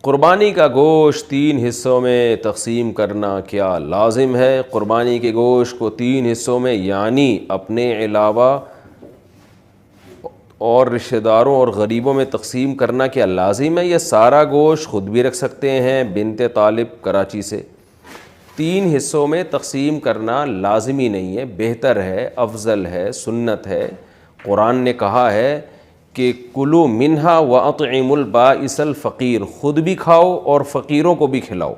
قربانی کا گوشت 3 حصوں میں تقسیم کرنا کیا لازم ہے؟ قربانی کے گوشت کو 3 حصوں میں یعنی اپنے علاوہ اور رشتہ داروں اور غریبوں میں تقسیم کرنا کیا لازم ہے؟ یہ سارا گوشت خود بھی رکھ سکتے ہیں؟ بنت طالب کراچی سے۔ 3 حصوں میں تقسیم کرنا لازمی نہیں ہے، بہتر ہے، افضل ہے، سنت ہے۔ قرآن نے کہا ہے کہ کلوا منہا واطعموا البائس الفقیر، خود بھی کھاؤ اور فقیروں کو بھی کھلاؤ۔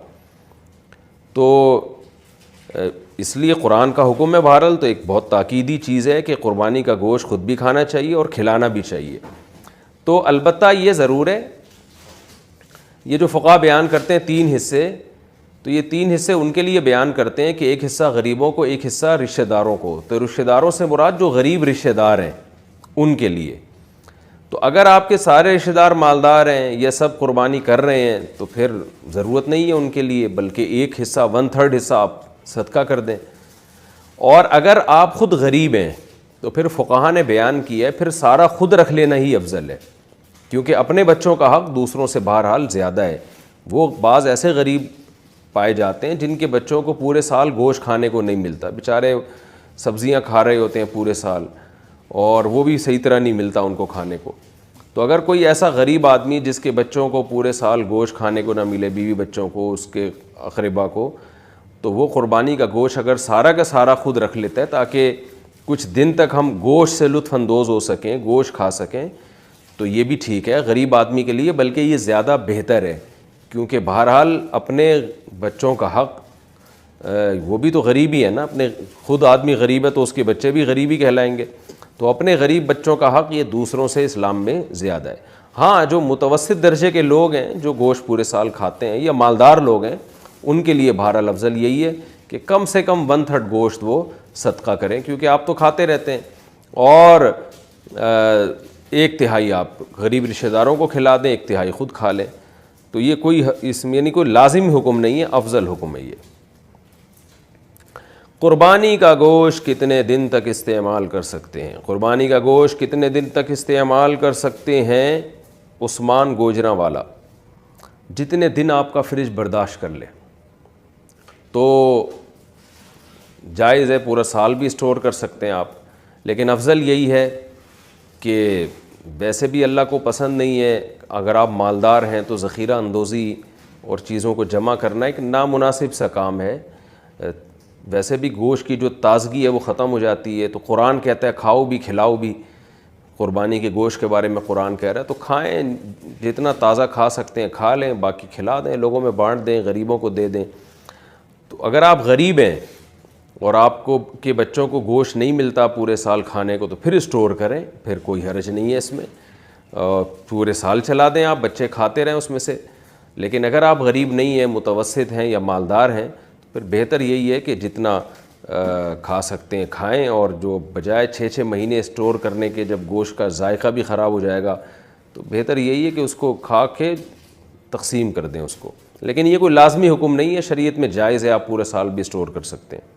تو اس لیے قرآن کا حکم ہے بہرحال، تو ایک بہت تاکیدی چیز ہے کہ قربانی کا گوشت خود بھی کھانا چاہیے اور کھلانا بھی چاہیے۔ تو البتہ یہ ضرور ہے، یہ جو فقہا بیان کرتے ہیں 3 حصے، تو یہ 3 حصے ان کے لیے بیان کرتے ہیں کہ ایک حصہ غریبوں کو، ایک حصہ رشتہ داروں کو۔ تو رشتہ داروں سے مراد جو غریب رشتہ دار ہیں ان کے لیے۔ تو اگر آپ کے سارے رشتہ دار مالدار ہیں، یہ سب قربانی کر رہے ہیں، تو پھر ضرورت نہیں ہے ان کے لیے، بلکہ ایک حصہ 1/3 حصہ آپ صدقہ کر دیں۔ اور اگر آپ خود غریب ہیں تو پھر فقہا نے بیان کیا ہے پھر سارا خود رکھ لینا ہی افضل ہے، کیونکہ اپنے بچوں کا حق دوسروں سے بہرحال زیادہ ہے۔ وہ بعض ایسے غریب پائے جاتے ہیں جن کے بچوں کو پورے سال گوشت کھانے کو نہیں ملتا، بیچارے سبزیاں کھا رہے ہوتے ہیں پورے سال اور وہ بھی صحیح طرح نہیں ملتا ان کو کھانے کو۔ تو اگر کوئی ایسا غریب آدمی جس کے بچوں کو پورے سال گوشت کھانے کو نہ ملے، بیوی بچوں کو، اس کے اقربا کو، تو وہ قربانی کا گوشت اگر سارا کا سارا خود رکھ لیتا ہے تاکہ کچھ دن تک ہم گوشت سے لطف اندوز ہو سکیں، گوشت کھا سکیں، تو یہ بھی ٹھیک ہے غریب آدمی کے لیے، بلکہ یہ زیادہ بہتر ہے، کیونکہ بہرحال اپنے بچوں کا حق، وہ بھی تو غریب ہی ہے نا، اپنے خود آدمی غریب ہے تو اس کے بچے بھی غریب ہی کہلائیں گے، تو اپنے غریب بچوں کا حق یہ دوسروں سے اسلام میں زیادہ ہے۔ ہاں، جو متوسط درجے کے لوگ ہیں جو گوشت پورے سال کھاتے ہیں یا مالدار لوگ ہیں، ان کے لیے بہرحال افضل یہی ہے کہ کم سے کم 1/3 گوشت وہ صدقہ کریں، کیونکہ آپ تو کھاتے رہتے ہیں، اور 1/3 آپ غریب رشتہ داروں کو کھلا دیں، 1/3 خود کھا لیں۔ تو یہ کوئی اس میں یعنی کوئی لازم حکم نہیں ہے، افضل حکم ہے یہ۔ قربانی کا گوشت کتنے دن تک استعمال کر سکتے ہیں؟ قربانی کا گوشت کتنے دن تک استعمال کر سکتے ہیں؟ عثمان گوجراں والا، جتنے دن آپ کا فریج برداشت کر لے۔ تو جائز ہے، پورا سال بھی اسٹور کر سکتے ہیں آپ، لیکن افضل یہی ہے کہ ویسے بھی اللہ کو پسند نہیں ہے، اگر آپ مالدار ہیں تو ذخیرہ اندوزی اور چیزوں کو جمع کرنا ایک نامناسب سا کام ہے۔ ویسے بھی گوشت کی جو تازگی ہے وہ ختم ہو جاتی ہے، تو قرآن کہتا ہے کھاؤ بھی کھلاؤ بھی، قربانی کے گوشت کے بارے میں قرآن کہہ رہا ہے، تو کھائیں، جتنا تازہ کھا سکتے ہیں کھا لیں، باقی کھلا دیں، لوگوں میں بانٹ دیں، غریبوں کو دے دیں۔ تو اگر آپ غریب ہیں اور آپ کو کے بچوں کو گوشت نہیں ملتا پورے سال کھانے کو، تو پھر اسٹور کریں، پھر کوئی حرج نہیں ہے اس میں، پورے سال چلا دیں، آپ بچے کھاتے رہیں اس میں سے۔ لیکن اگر آپ غریب نہیں ہیں، متوسط ہیں یا مالدار ہیں، تو پھر بہتر یہی ہے کہ جتنا کھا سکتے ہیں کھائیں، اور جو بجائے 6 مہینے اسٹور کرنے کے جب گوشت کا ذائقہ بھی خراب ہو جائے گا، تو بہتر یہی ہے کہ اس کو کھا کے تقسیم کر دیں اس کو۔ لیکن یہ کوئی لازمی حکم نہیں ہے، شریعت میں جائز ہے، آپ پورے سال بھی اسٹور کر سکتے ہیں۔